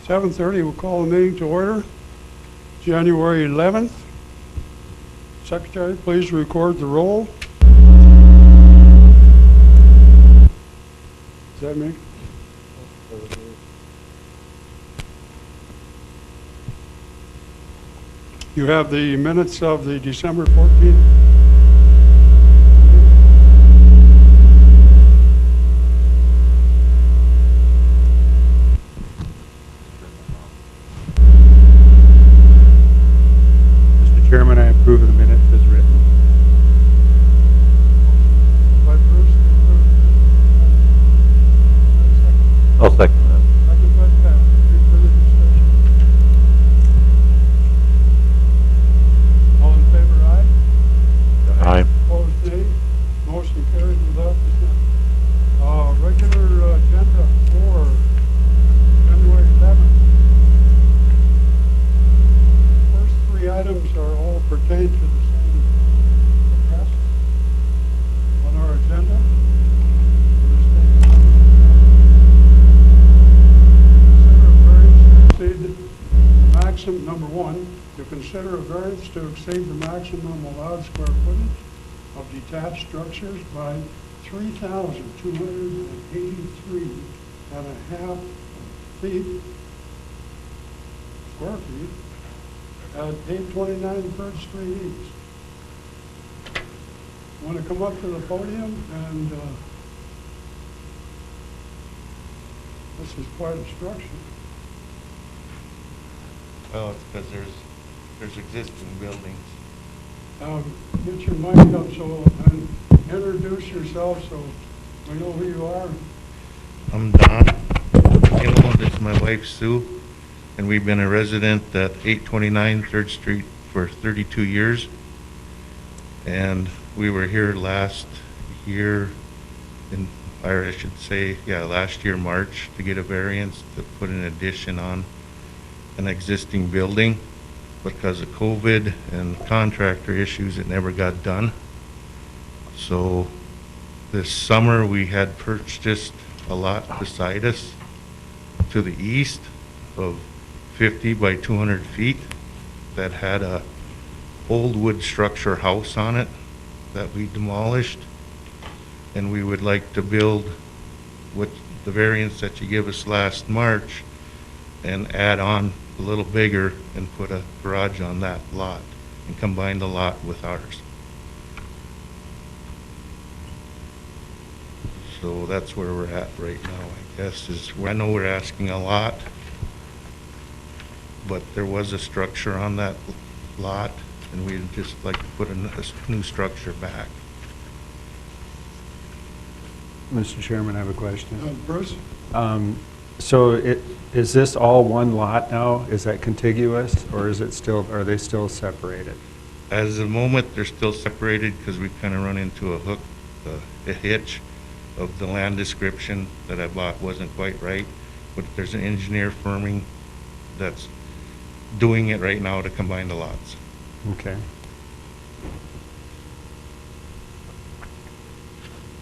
7:30, we'll call the meeting to order. January 11th. Secretary, please record the roll. Is that me? You have the minutes of the December 14th. Mr. Chairman, I approve of the minutes as written. By Bruce, I'll second that. second by Pat. Any further discussion? All in favor, aye? Aye. Opposed, nay. Motion carried without dissent. Regular agenda for January 11th. First three items are all pertain to the same request on our agenda. Consider a variance to exceed the maximum, number one, to consider a variance to exceed the maximum allowed square footage of detached structures by 3,283.5 square feet at 829 Third Street East. Want to come up to the podium and this is quite a structure. Well, it's because there's existing buildings. Get your mic up and introduce yourself so we know who you are. I'm Don. This is my wife Sue, and we've been a resident at 829 3rd Street for 32 years. And we were here last year, last year March, to get a variance to put an addition on an existing building. Because of COVID and contractor issues, it never got done. So this summer, we had purchased a lot beside us to the east of 50 by 200 feet that had a old wood structure house on it that we demolished. And we would like to build what the variance that you gave us last March and add on a little bigger and put a garage on that lot and combine the lot with ours. So that's where we're at right now, I guess. I know we're asking a lot, but there was a structure on that lot, and we'd just like to put a new structure back. Mr. Chairman, I have a question. Bruce? So is this all one lot now? Is that contiguous, or is it still, are they still separated? As of the moment, they're still separated because we kind of run into a hitch of the land description that I bought wasn't quite right. But there's an engineer firming that's doing it right now to combine the lots. Okay.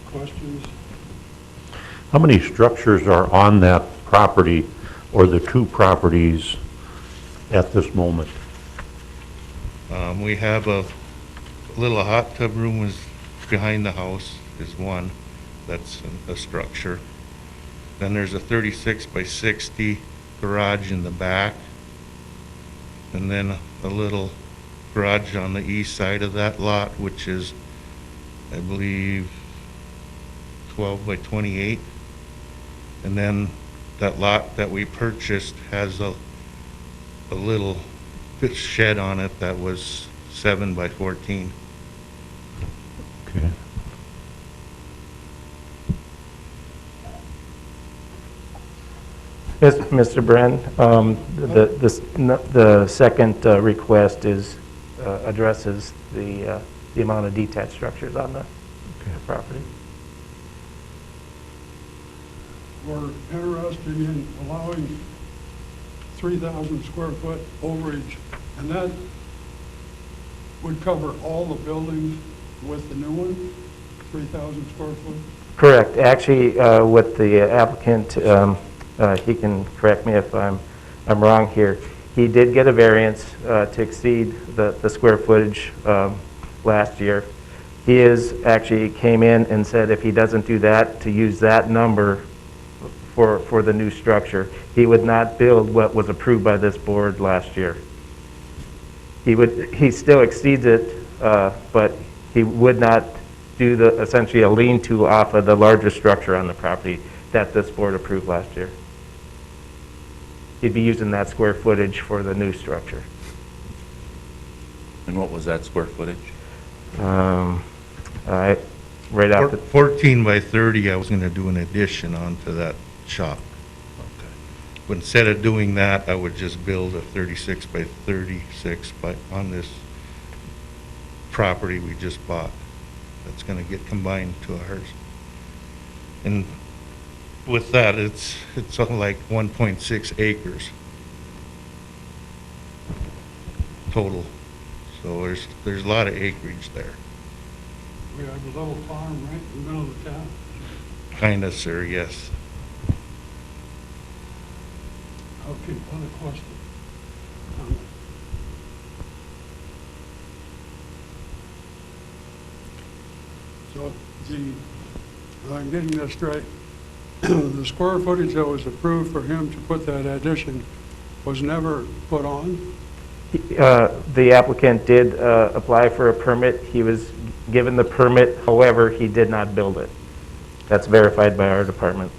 Questions? How many structures are on that property or the two properties at this moment? We have a little hot tub room is behind the house is one. That's a structure. Then there's a 36 by 60 garage in the back. And then a little garage on the east side of that lot, which is, I believe, 12 by 28. And then that lot that we purchased has a little shed on it that was 7 by 14. Okay. Yes, Mr. Bren, the second request addresses the amount of detached structures on the property. We're interested in allowing 3,000 square foot overage, and that would cover all the buildings with the new one, 3,000 square foot? Correct. Actually, with the applicant, he can correct me if I'm I'm wrong here. He did get a variance to exceed the square footage last year. He actually came in and said if he doesn't do that, to use that number for the new structure. He would not build what was approved by this board last year. He still exceeds it, but he would not do essentially a lean-to off of the larger structure on the property that this board approved last year. He'd be using that square footage for the new structure. And what was that square footage? Right out the, 14 by 30, I was gonna do an addition onto that shop. But instead of doing that, I would just build a 36 by 36 on this property we just bought. That's gonna get combined to ours. And with that, it's something like 1.6 acres total. So there's a lot of acreage there. We have a little farm right in the middle of the town. Kinda, sir, yes. Okay, other question? So I'm getting this straight. The square footage that was approved for him to put that addition was never put on? the applicant did apply for a permit. He was given the permit, however, he did not build it. That's verified by our department.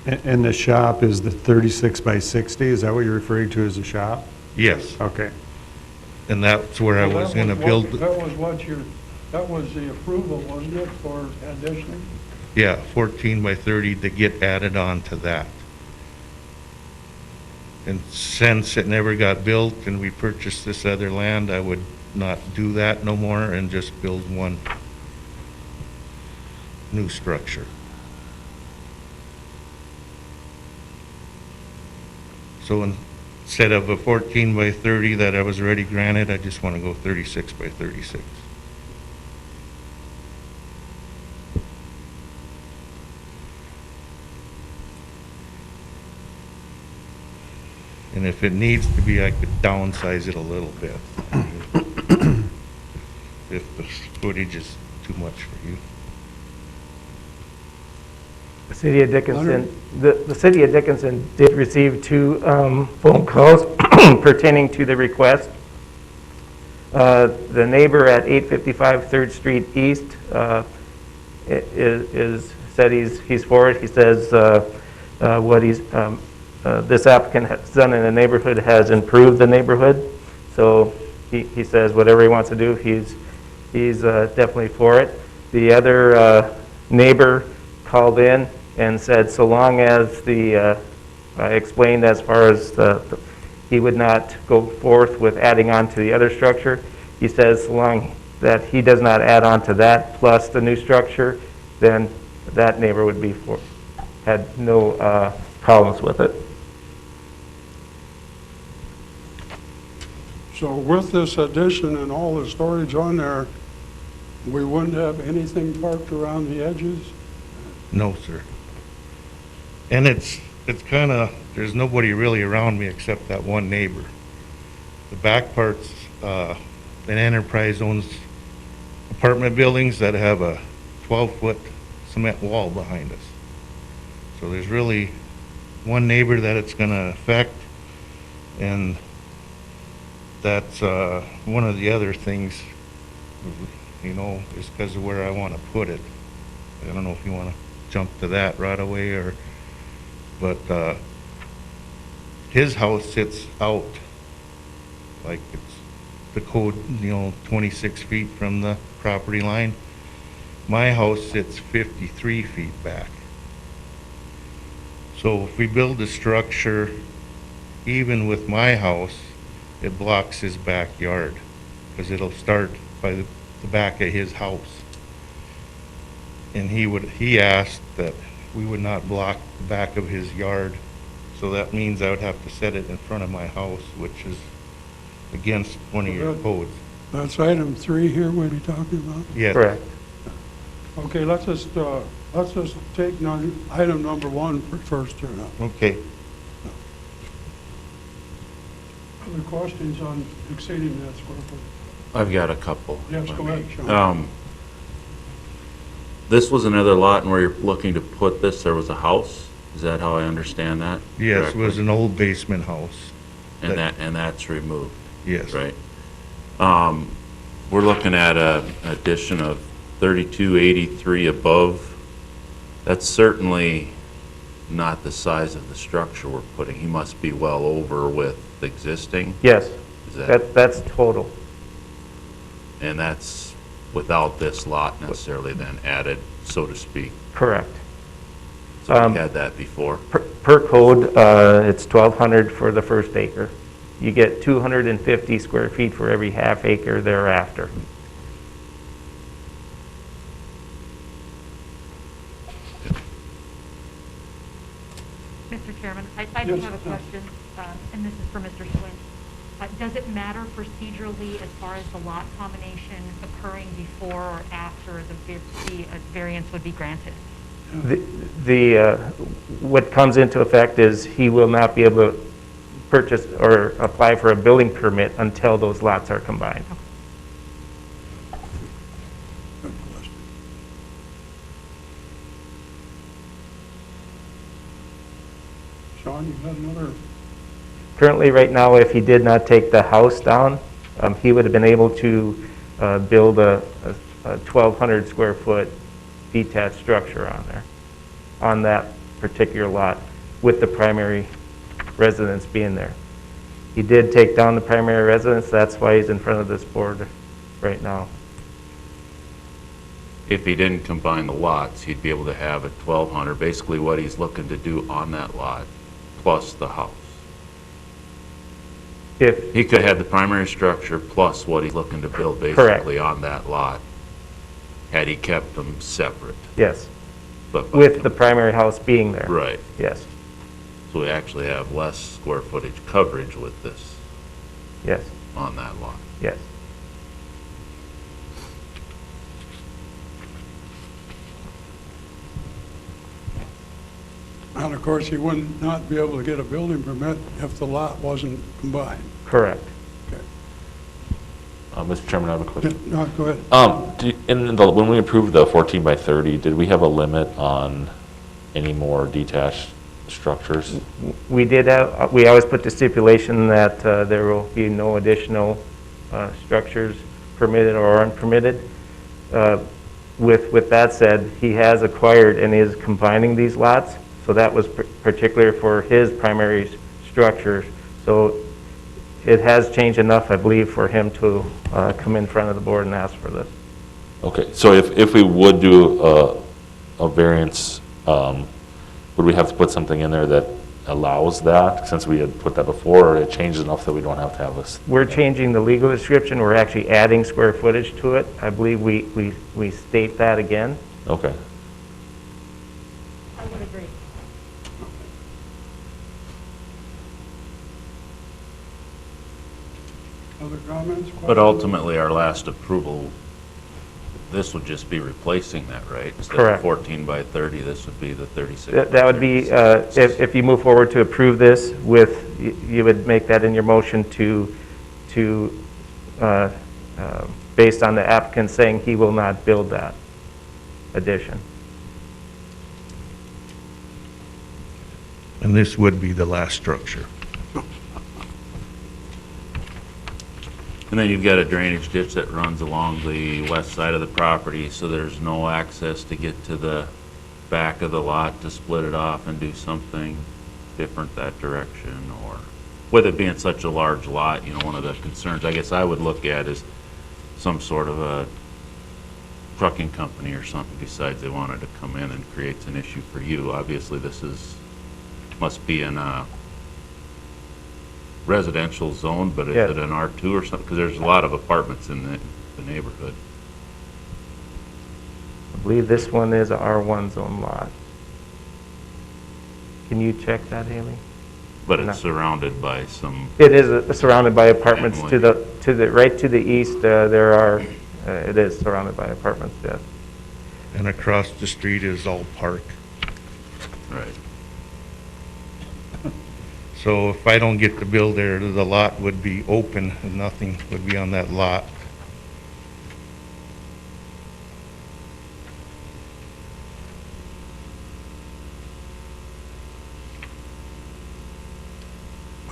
And the shop is the 36 by 60? Is that what you're referring to as a shop? Yes, Okay. and that's where I So was that gonna what- build, that was the approval, wasn't it, for addition? yeah, 14 by 30 to get added on to that. And since it never got built and we purchased this other land, I would not do that no more and just build one new structure. So instead of a 14 by 30 that I was already granted, I just want to go 36 by 36. And if it needs to be, I could downsize it a little bit. If the footage is too much for you. The city of Dickinson, the city of Dickinson did receive 2 phone calls pertaining to the request. The neighbor at 855 3rd Street East said he's for it. He says what this applicant has done in the neighborhood has improved the neighborhood. So he says whatever he wants to do, he's definitely for it. The other neighbor called in and said so long as explained as far as he would not go forth with adding on to the other structure. He says so long that he does not add on to that plus the new structure, then that neighbor would be for, had no problems with it. So with this addition and all the storage on there, we wouldn't have anything parked around the edges? No, sir. And it's kind of, there's nobody really around me except that one neighbor. The back part's, an enterprise owns apartment buildings that have a 12-foot cement wall behind us. So there's really one neighbor that it's going to affect, and that's one of the other things, you know, is because of where I want to put it. I don't know if you want to jump to that right away, or, but his house sits out, like it's the code, you know, 26 feet from the property line. My house sits 53 feet back. So if we build a structure, even with my house, it blocks his backyard, because it'll start by the back of his house. And he asked that we would not block the back of his yard, so that means I would have to set it in front of my house, which is against one of your codes. That's item 3 here, what are you talking about? Yes. Correct. Okay, let's just take item number 1 first here now. Okay. Other questions on exceeding that square foot? I've got a couple. Yes, go ahead, Sean. This was another lot, and where you're looking to put this, there was a house? Is that how I understand that? Yes, it was correctly? an old basement house. And that's removed, Yes. right? We're looking at an addition of 3283 above. That's certainly not the size of the structure we're putting. He must be well over with the existing. Yes, Is that, that's total. and that's without this lot necessarily then added, so to speak. Correct. So we had that before. Per code, it's 1,200 for the first acre. You get 250 square feet for every half acre thereafter. Mr. Chairman, I do Yes, have a question, and this is for Mr. Swint. Does it matter procedurally as far as the lot combination occurring before or after the variance would be granted? What comes into effect is he will not be able to purchase or apply for a building permit until those lots are combined. Good question. Sean, you had another, Currently, right now, if he did not take the house down, he would have been able to build a 1,200 square foot detached structure on there, on that particular lot, with the primary residence being there. He did take down the primary residence, that's why he's in front of this board right now. If he didn't combine the lots, he'd be able to have a 1,200, basically what he's looking to do on that lot, plus the house. If, He could have the primary structure plus what he's looking to build Correct. basically on that lot, had he kept them separate. yes, But by with the primary house being there. Right, Yes, so we actually have less square footage coverage with this yes, on that lot. yes. and of course, he would not be able to get a building permit if the lot wasn't combined. Correct. Okay. Mr. Chairman, I have a question. No, go ahead. When we approved the 14 by 30, did we have a limit on any more detached structures? We did have, we always put the stipulation that there will be no additional structures permitted or unpermitted. With that said, he has acquired and is combining these lots, so that was particular for his primary structure. So it has changed enough, I believe, for him to come in front of the board and ask for this. Okay, so if we would do a variance, would we have to put something in there that allows that, since we had put that before, or it changed enough that we don't have to have this? We're changing the legal description, we're actually adding square footage to it. I believe we state that again. Okay. I would agree. Other comments? But questions? ultimately, our last approval, this would just be replacing that, right? Instead Correct. of 14 by 30, this would be the 36. That would be, if you move forward to approve this with, you would make that in your motion to, based on the applicant saying he will not build that addition. And this would be the last structure. And then you've got a drainage ditch that runs along the west side of the property, so there's no access to get to the back of the lot to split it off and do something different that direction, or with it being such a large lot, one of the concerns I guess I would look at is some sort of a trucking company or something decides they wanted to come in and creates an issue for you. Obviously, must be in a residential zone, but is Yeah. it an R2 or something? Because there's a lot of apartments in the neighborhood. I believe this one is a R1 zone lot. Can you check that, Haley? But No. it's surrounded by some, It is surrounded by apartments Family. right to the east, it is surrounded by apartments, yes. And across the street is all park. right. So if I don't get to build there, the lot would be open and nothing would be on that lot.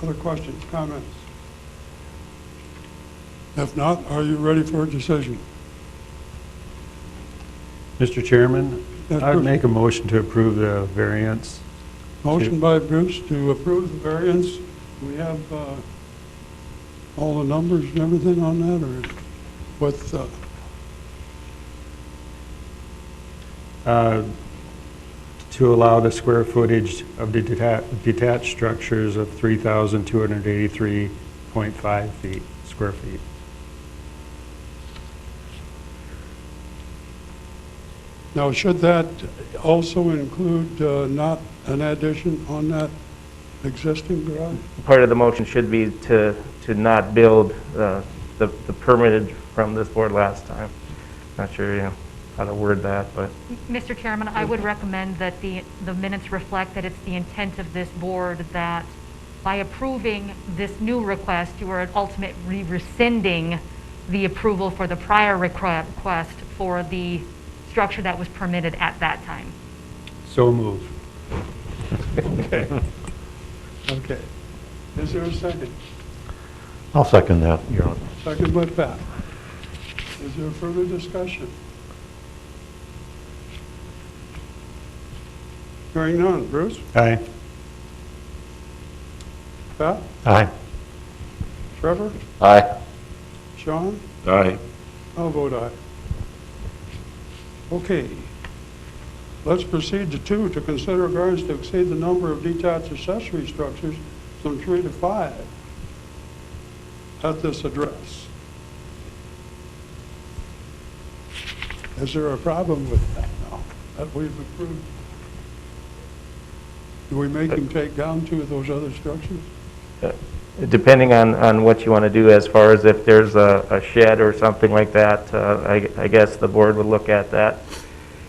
Other questions, comments? If not, are you ready for a decision? Mr. Chairman, Yes, I would Bruce. make a motion to approve the variance. Motion by Bruce to approve the variance. We have all the numbers and everything on that, or with, To allow the square footage of the detached structures of 3,283.5 square feet. now, should that also include not an addition on that existing garage? Part of the motion should be to not build the permitted from this board last time. Not sure, how to word that, but Mr. Chairman, I would recommend that the minutes reflect that it's the intent of this board that by approving this new request, you are ultimately rescinding the approval for the prior request for the structure that was permitted at that time. So moved. Okay. Okay. Is there a second? I'll second that, Your Honor. Second by Pat. Is there further discussion? Hearing none. Bruce? Aye. Pat? Aye. Trevor? Aye. Sean? Aye. I'll vote aye. Okay. Let's proceed to 2, to consider variance to exceed the number of detached accessory structures from 3 to 5 at this address. Is there a problem with that now that we've approved? Do we make him take down 2 of those other structures? depending on what you want to do as far as if there's a shed or something like that, I guess the board would look at that.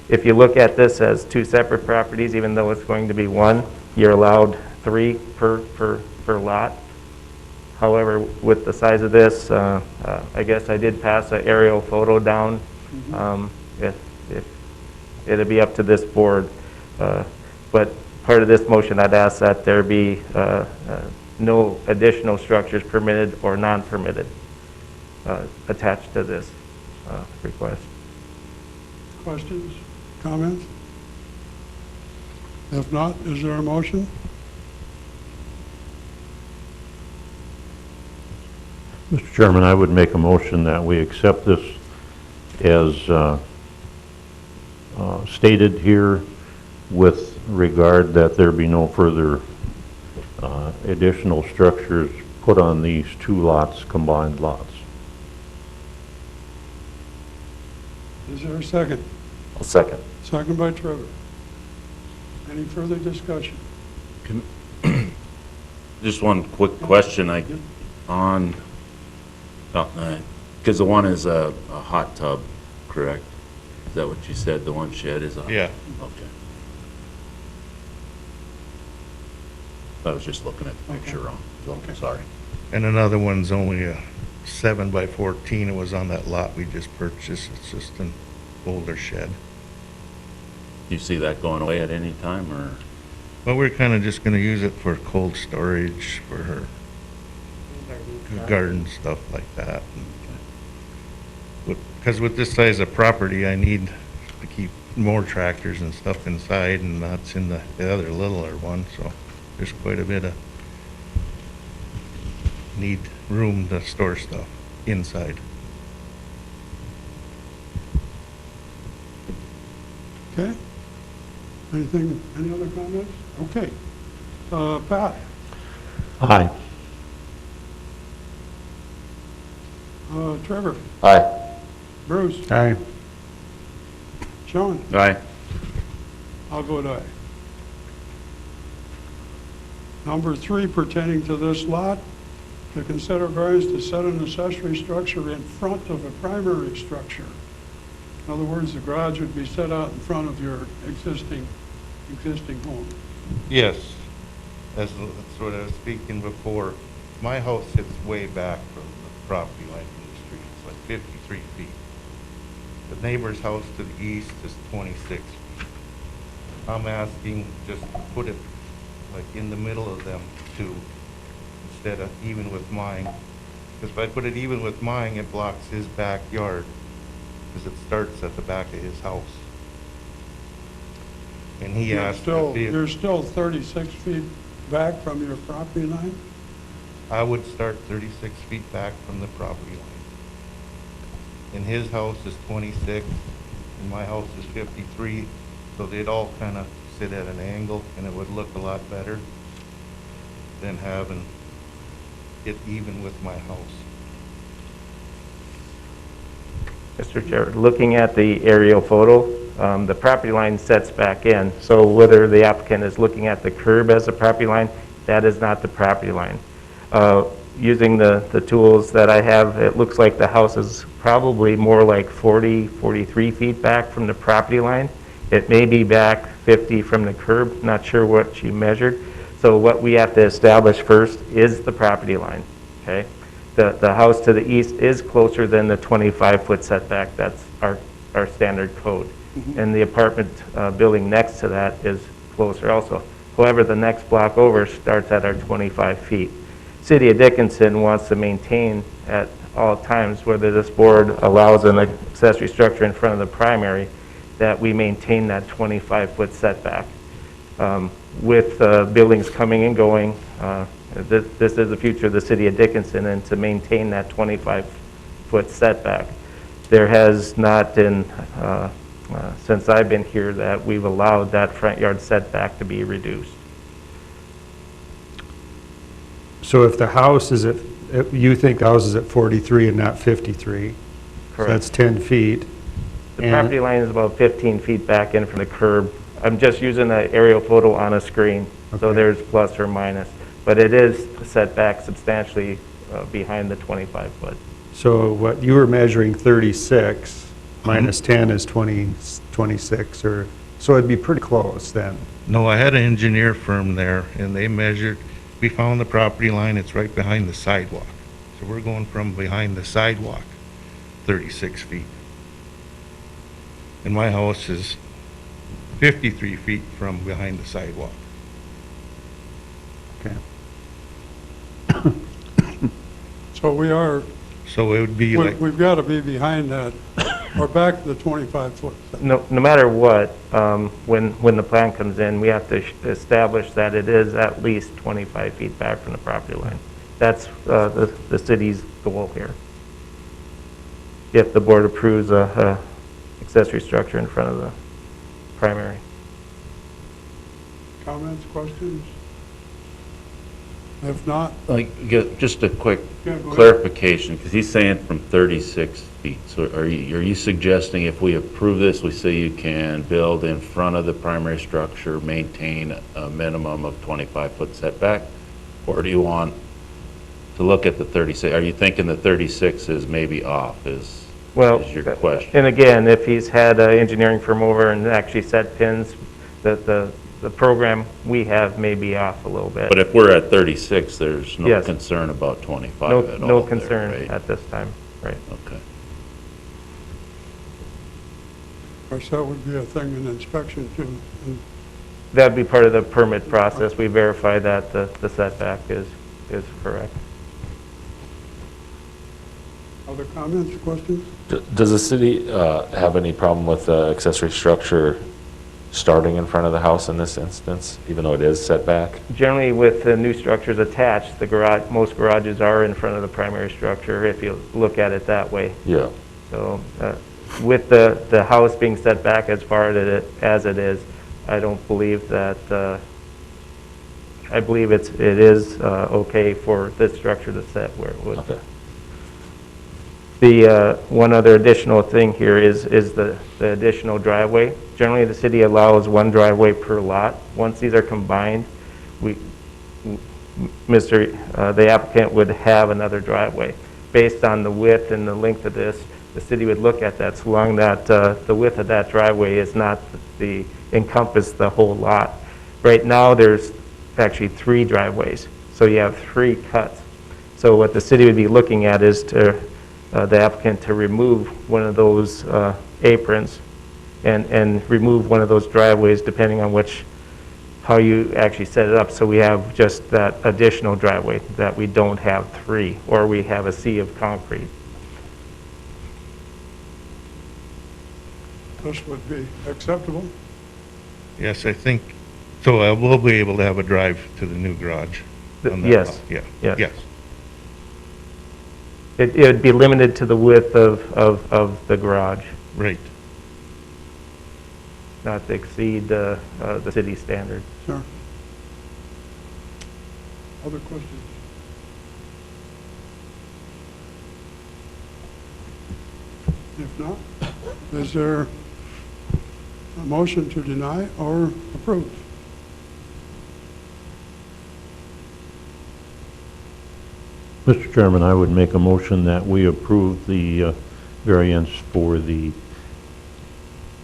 If you look at this as 2 separate properties, even though it's going to be 1, you're allowed 3 per lot. However, with the size of this, I guess I did pass an aerial photo down. If it'd be up to this board. But part of this motion, I'd ask that there be no additional structures permitted or non-permitted attached to this request. Questions, comments? If not, is there a motion? Mr. Chairman, I would make a motion that we accept this as stated here with regard that there be no further additional structures put on these 2 lots, combined lots. Is there a second? I'll second. Second by Trevor. Any further discussion? Just one quick question, on, because the one is a hot tub, correct? Is that what you said, the one shed is a? Yeah. Okay. I was just looking at the picture wrong, so, sorry. And another one's only a 7 by 14. It was on that lot we just purchased. It's just an older shed. Do you see that going away at any time, or? Well, we're kind of just going to use it for cold storage for her garden stuff like that. Because with this size of property, I need to keep more tractors and stuff inside, and that's in the other littler one, so there's quite a bit of need room to store stuff inside. Okay? Anything, any other comments? Okay. Pat? Aye. Trevor? Aye. Bruce? Aye. Sean? Aye. I'll vote aye. Number 3, pertaining to this lot, to consider variance to set an accessory structure in front of a primary structure. In other words, the garage would be set out in front of your existing home. Yes. That's what I was speaking before. My house sits way back from the property line from the street. It's like 53 feet. The neighbor's house to the east is 26 feet. I'm asking just to put it like in the middle of them two, instead of even with mine. Because if I put it even with mine, it blocks his backyard, because it starts at the back of his house. And he asked if You're still 36 feet back from your property line? I would start 36 feet back from the property line. And his house is 26, and my house is 53, so they'd all kind of sit at an angle, and it would look a lot better than having it even with my house. Mr. Chair, looking at the aerial photo, the property line sets back in. So whether the applicant is looking at the curb as the property line, that is not the property line. Using the tools that I have, it looks like the house is probably more like 40, 43 feet back from the property line. It may be back 50 from the curb, not sure what she measured. So what we have to establish first is the property line, okay? The house to the east is closer than the 25-foot setback. That's our standard code. And the apartment building next to that is closer also. However, the next block over starts at our 25 feet. City of Dickinson wants to maintain at all times, whether this board allows an accessory structure in front of the primary, that we maintain that 25-foot setback. With buildings coming and going, this is the future of the City of Dickinson, and to maintain that 25-foot setback. There has not been, since I've been here, that we've allowed that front yard setback to be reduced. So if the house is at, you think the house is at 43 and not 53? So Correct. that's 10 feet. The And- property line is about 15 feet back in from the curb. I'm just using an aerial photo on a screen, so Okay. there's plus or minus. But it is set back substantially behind the 25-foot. So what you were measuring 36 minus 10 is 26, or, so it'd be pretty close then. No, I had an engineer firm there, and they measured, we found the property line, it's right behind the sidewalk. So we're going from behind the sidewalk, 36 feet. And my house is 53 feet from behind the sidewalk. Okay. So we are, So it would be like, we've got to be behind that, or back to the 25-foot. No matter what, when the plan comes in, we have to establish that it is at least 25 feet back from the property line. That's the city's goal here. If the board approves a accessory structure in front of the primary. Comments, questions? If not, Just a quick Yeah, go ahead. clarification, because he's saying from 36 feet. So are you suggesting if we approve this, we say you can build in front of the primary structure, maintain a minimum of 25-foot setback? Or do you want to look at the 36? Are you thinking the 36 is maybe off, is your question? And again, if he's had an engineering firm over and actually set pins, the program we have may be off a little bit. But if we're at 36, there's no Yes. concern about 25 No, at all no there, concern right? at this time, right? Okay. of course, that would be a thing in inspection too. And That'd be part of the permit process. We verify that the setback is correct. Other comments, questions? Does the city have any problem with the accessory structure starting in front of the house in this instance, even though it is set back? Generally, with the new structures attached, most garages are in front of the primary structure, if you look at it that way. Yeah. So with the house being set back as far as it is, I don't believe that, I believe it is okay for this structure to set where it would. Okay. The one other additional thing here is the additional driveway. Generally, the city allows one driveway per lot. Once these are combined, the applicant would have another driveway. Based on the width and the length of this, the city would look at that so long that the width of that driveway is not encompass the whole lot. Right now, there's actually 3 driveways. So you have 3 cuts. So what the city would be looking at is to, the applicant to remove one of those aprons and remove one of those driveways depending on how you actually set it up. So we have just that additional driveway, that we don't have 3, or we have a sea of concrete. This would be acceptable. Yes, I think, so I will be able to have a drive to the new garage. on that Yes, lot. Yeah, yes. yes. It would be limited to the width of the garage, Right. not to exceed the city standard. Sure. Other questions? If not, is there a motion to deny or approve? Mr. Chairman, I would make a motion that we approve the variance for the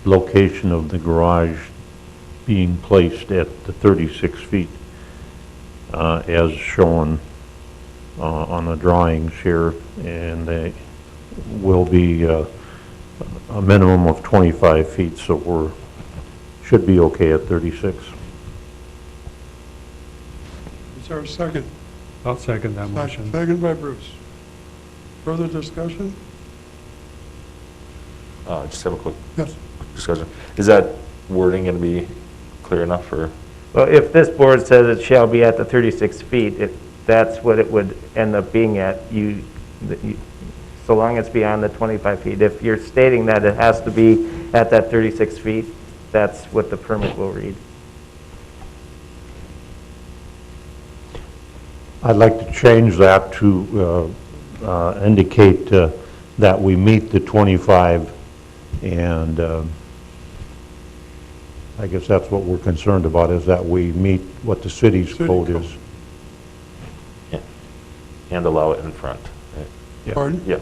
location of the garage being placed at the 36 feet as shown on the drawings here, and they will be a minimum of 25 feet, so should be okay at 36. Is there a second? I'll second that motion. Second by Bruce. Further discussion? Just have a quick Yes. discussion. Is that wording going to be clear enough for, Well, if this board says it shall be at the 36 feet, if that's what it would end up being at, so long as it's beyond the 25 feet. If you're stating that it has to be at that 36 feet, that's what the permit will read. I'd like to change that to indicate that we meet the 25, and I guess that's what we're concerned about, is that we meet what the city's City code code. is. and allow it in front? right? Yeah. Pardon? Yeah,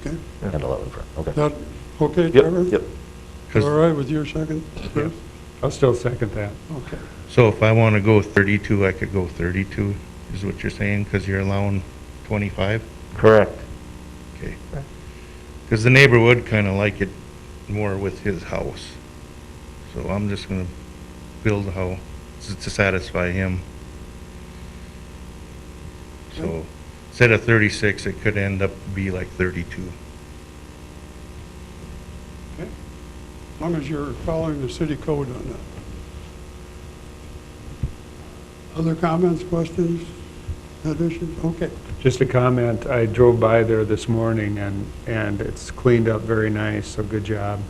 Okay. and allow it in front, okay. Is that okay, Yep, Trevor? yep. All right with your second, Bruce? I'll still second that. Okay. So if I want to go 32, I could go 32, is what you're saying, because you're allowing 25? Correct. Okay. Because the neighbor would kind of like it more with his house. So I'm just going to build a house to satisfy him. So instead of 36, it could end up be like 32. Okay. As long as you're following the city code on that. Other comments, questions, additions? Okay. Just a comment, I drove by there this morning and it's cleaned up very nice, so good job.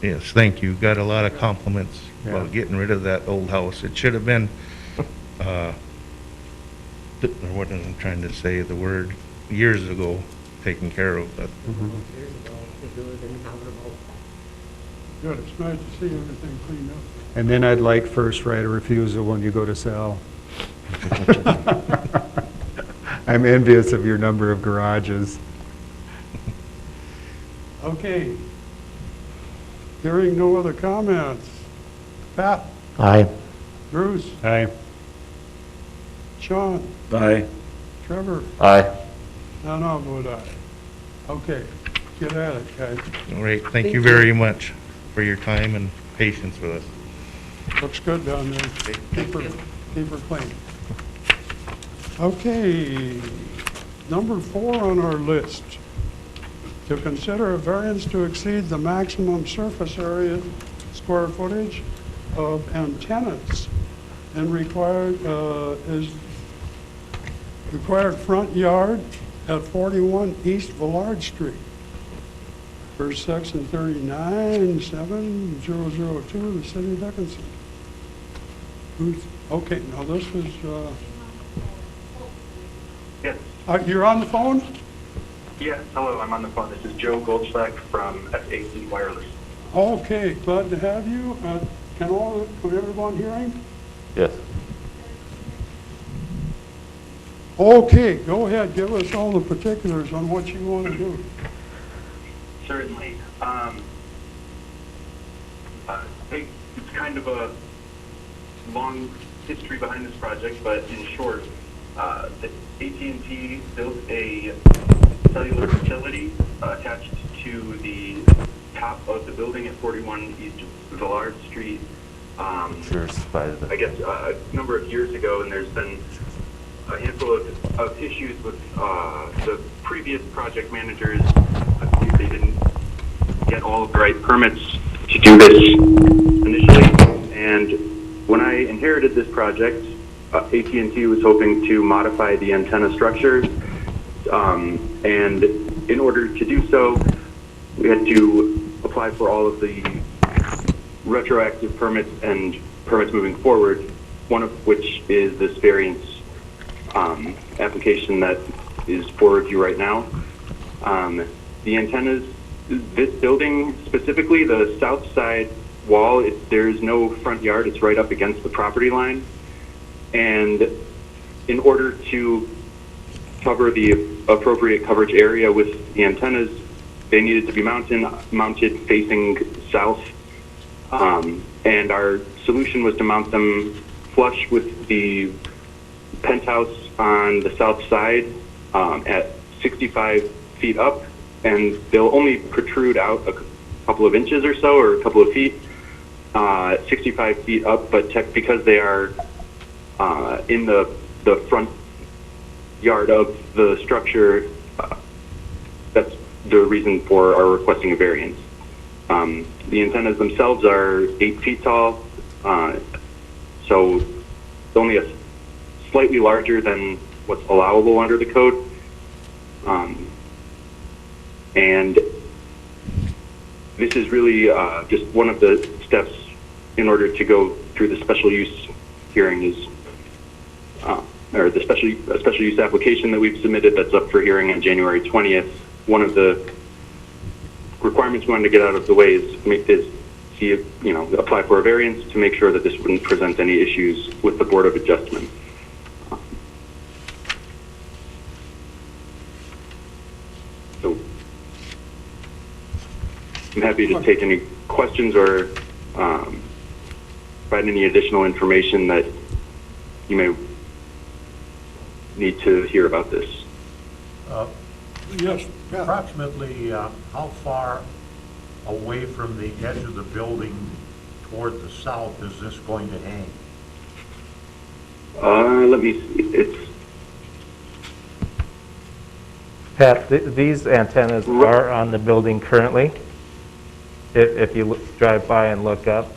Yes, thank you. Got a lot of compliments Yeah. about getting rid of that old house. It should have been, or what am I trying to say, the word, years ago, taken care of, but Good. It's nice to see everything cleaned up. And then I'd like first right of refusal when you go to sell. I'm envious of your number of garages. Okay. Hearing no other comments. Pat? Aye. Bruce? Aye. Sean? Aye. Trevor? Aye. And I'll vote aye. Okay. Get at it, guys. all right, thank you very much for your time and patience with us. Looks good down there. Keep her clean. Okay, number 4 on our list. To consider a variance to exceed the maximum surface area, square footage of antennas and required front yard at 41 East Villard Street. Per section 397002 of the city of Dickinson. Okay, now this is, Yes. you're on the phone? Yes, hello, I'm on the phone. This is Joe Goldschlack from SAC Wireless. Okay, glad to have you. Can everyone hear him? Yes. Okay, go ahead, give us all the particulars on what you want to do. Certainly. I think it's kind of a long history behind this project, but in short, the AT&T built a cellular facility attached to the top of the building at 41 East Villard Street. Cheers. I guess a number of years ago, and there's been a handful of issues with the previous project managers. I believe they didn't get all of the right permits to do this initially. And when I inherited this project, AT&T was hoping to modify the antenna structure. And in order to do so, we had to apply for all of the retroactive permits and permits moving forward, one of which is this variance application that is for review right now. The antennas, this building specifically, the south side wall, there's no front yard, it's right up against the property line. And in order to cover the appropriate coverage area with the antennas, they needed to be mounted facing south. And our solution was to mount them flush with the penthouse on the south side at 65 feet up, and they'll only protrude out a couple of inches or so, or a couple of feet, 65 feet up, but because they are in the front yard of the structure, that's the reason for our requesting a variance. The antennas themselves are 8 feet tall, so it's only slightly larger than what's allowable under the code. And this is really just one of the steps in order to go through the special use hearing is, or the special use application that we've submitted that's up for hearing on January 20th. One of the requirements we wanted to get out of the way is apply for a variance to make sure that this wouldn't present any issues with the Board of Adjustment. So I'm happy to take any questions or provide any additional information that you may need to hear about this. Yes, Pat. Approximately how far away from the edge of the building toward the south is this going to hang? Let me see. It's Pat, these antennas are on the building currently. If you drive by and look up,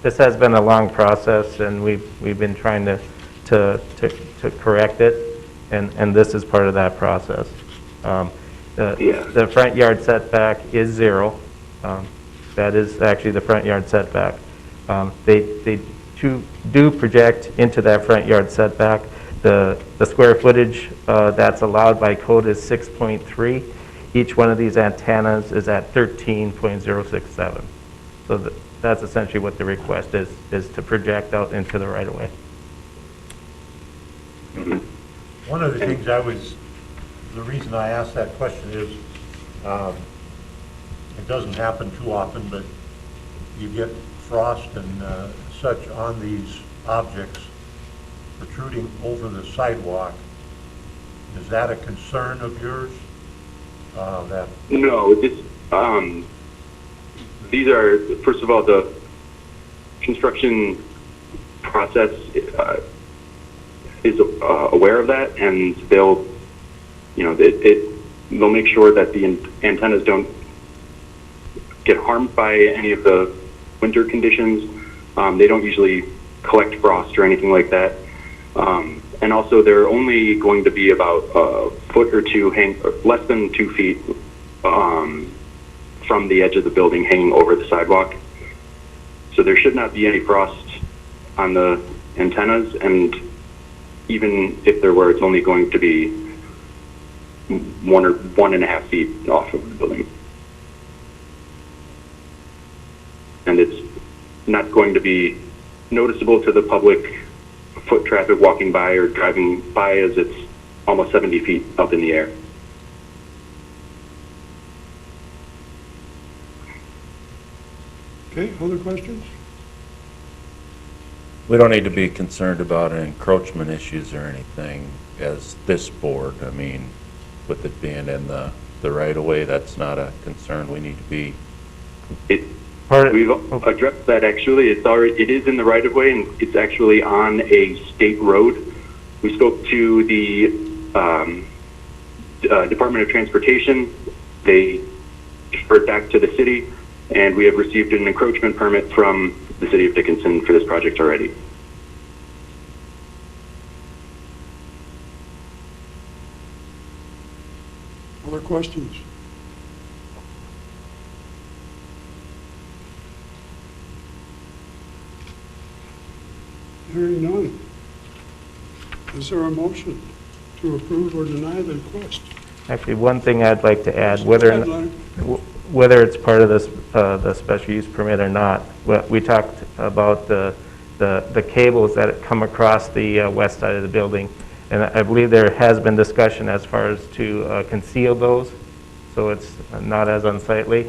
this has been a long process, and we've been trying to correct it, and this is part of that process. The front yard setback is 0. That is actually the front yard setback. They do project into that front yard setback. The square footage that's allowed by code is 6.3. Each one of these antennas is at 13.067. So that's essentially what the request is to project out into the right-of-way. One of the things the reason I asked that question is, it doesn't happen too often, but you get frost and such on these objects protruding over the sidewalk. Is that a concern of yours? No, these are, first of all, the construction process is aware of that, and they'll make sure that the antennas don't get harmed by any of the winter conditions. They don't usually collect frost or anything like that. And also, they're only going to be about a foot or two, less than 2 feet from the edge of the building, hanging over the sidewalk. So there should not be any frost on the antennas, and even if there were, it's only going to be 1 or 1.5 feet off of the building. And it's not going to be noticeable to the public foot traffic walking by or driving by, as it's almost 70 feet up in the air. Okay, other questions? We don't need to be concerned about encroachment issues or anything as this board. I mean, with it being in the right-of-way, that's not a concern we need to be. We've addressed that actually. It is in the right of way, and it's actually on a state road. We spoke to the Department of Transportation. They referred back to the city, and we have received an encroachment permit from the city of Dickinson for this project already. Other questions? Hearing none. Is there a motion to approve or deny the request? Actually, one thing I'd like to add, Go ahead, Leonard. whether it's part of this, the special use permit or not, we talked about the cables that come across the west side of the building, and I believe there has been discussion as far as to conceal those, so it's not as unsightly.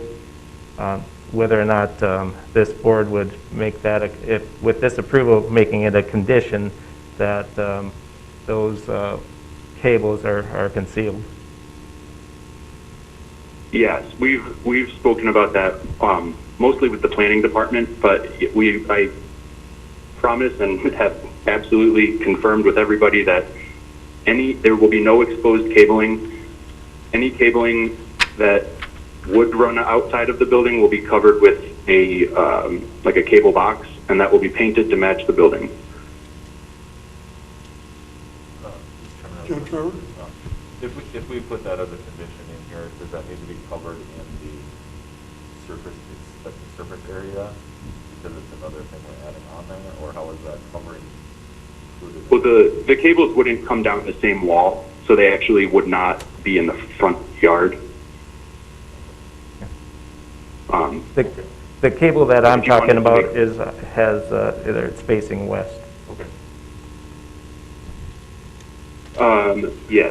Whether or not this board would make that, with this approval, making it a condition that those cables are concealed. Yes, we've spoken about that mostly with the planning department, but I promise and have absolutely confirmed with everybody that there will be no exposed cabling. Any cabling that would run outside of the building will be covered with a like a cable box, and that will be painted to match the building. Joe Trevor? If we put that as a condition in here, does that need to be covered in the surface area? Because it's another thing we're adding on there, or how is that covering? Well, the cables wouldn't come down the same wall, so they actually would not be in the front yard. The cable that I'm If you wanted talking to about make- has it's facing west. Okay. Yeah,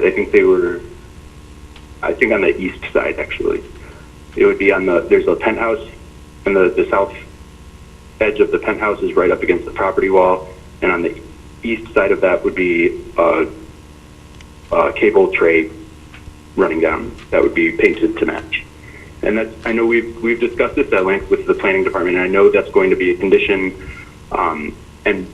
I think on the east side, actually. It would be there's a penthouse, and the south edge of the penthouse is right up against the property wall, and on the east side of that would be a cable tray running down that would be painted to match. And I know we've discussed this at length with the planning department, and I know that's going to be a condition, and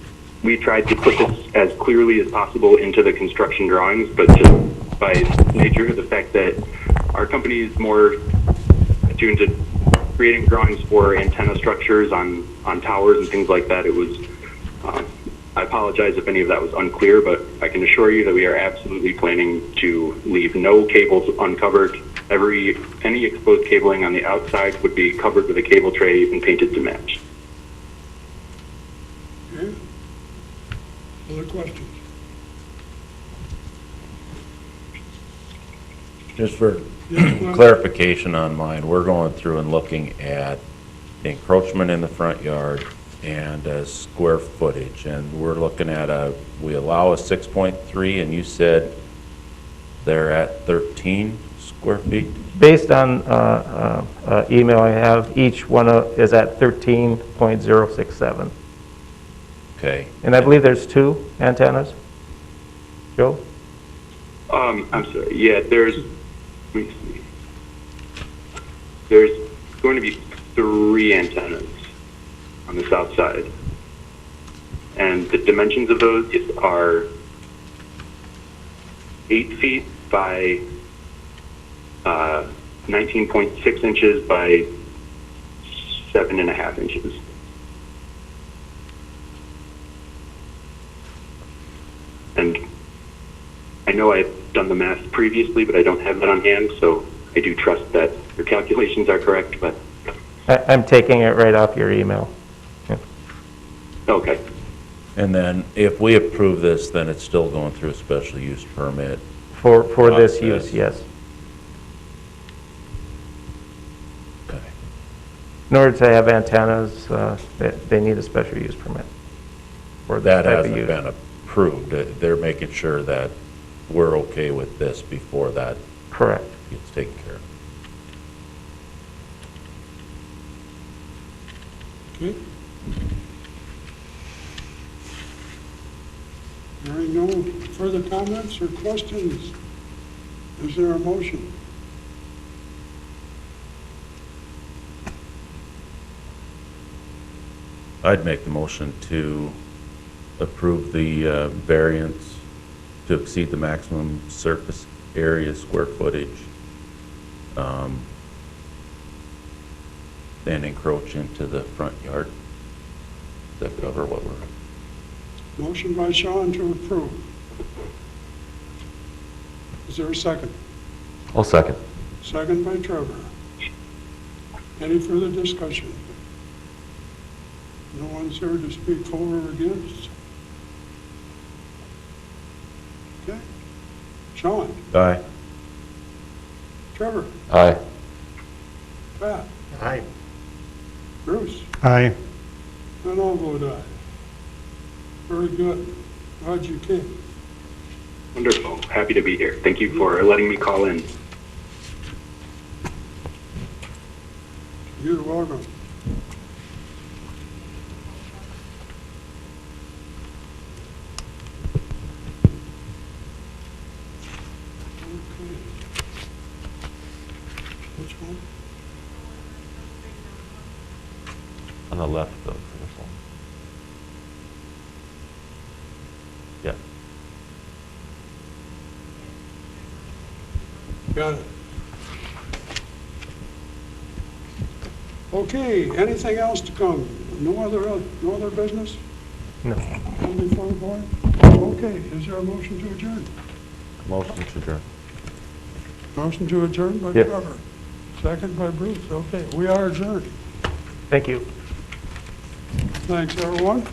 we tried to put this as clearly as possible into the construction drawings, but just by nature of the fact that our company is more attuned to creating drawings for antenna structures on towers and things like that, it was, I apologize if any of that was unclear, but I can assure you that we are absolutely planning to leave no cables uncovered. Any exposed cabling on the outside would be covered with a cable tray and painted to match. Okay. Other questions? Just for Yes, Glenn? clarification on mine, we're going through and looking at the encroachment in the front yard and square footage, and we're looking at we allow a 6.3, and you said they're at 13 square feet? Based on email I have, each one is at 13.067. Okay. And I believe there's 2 antennas. Joe? I'm sorry. Yeah, let me see. There's going to be 3 antennas on the south side, and the dimensions of those are 8 feet by 19.6 inches by 7.5 inches. And I know I've done the math previously, but I don't have that on hand, so I do trust that your calculations are correct, but... I'm taking it right off your email. Yeah. Okay. And then if we approve this, then it's still going through a special use permit. For this Process. use, yes. Okay. In order to have antennas, they need a special use permit for this That type of hasn't use. been approved. They're making sure that we're okay with this before that Correct. gets taken care of. Okay. Hearing no further comments or questions, is there a motion? I'd make the motion to approve the variance to exceed the maximum surface area square footage and encroach into the front yard. Does that cover what we're... Motion by Sean to approve. Is there a second? I'll second. Second by Trevor. Any further discussion? No one's here to speak for or against? Okay. Sean? Aye. Trevor? Aye. Pat? Aye. Bruce? Aye. And I'll vote aye. Very good. Glad you came. Wonderful. Happy to be here. Thank you for letting me call in. You're welcome. Okay. Which one? On the left of this one. Yeah. Got it. Okay, anything else to come? No other business? No. Come before the board? Okay, is there a motion to adjourn? Motion to adjourn. Motion to adjourn by Yes. Trevor. Second by Bruce. Okay, we are adjourned. Thank you. Thanks, everyone.